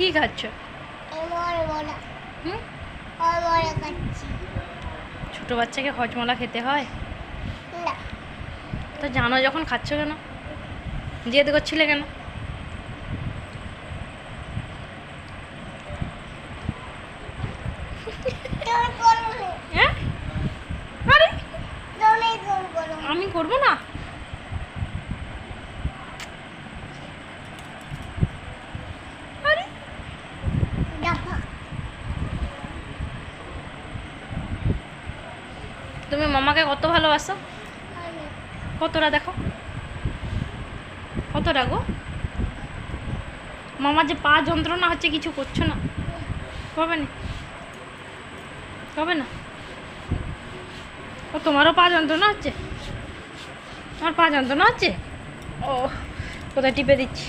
কি খাচ্ছ? ছোট বাচ্চাকে হজমলা খেতে হয়? তো জানো যখন খাচ্ছ কেন? জেদ করছিলে কেন? হ্যাঁ? আরে আমি করবো না। আরে তুমি মামাকে কত ভালোবাসো? কতটা দেখো, কতটা গো? মামার যে পা যন্ত্রণা হচ্ছে, কিছু করছো না? হবে না, হবে না। ও তোমারও পা যন্ত্রণা হচ্ছে? তোমার পা যন্ত্রণা হচ্ছে? ও কোথায় টিপে দিচ্ছি।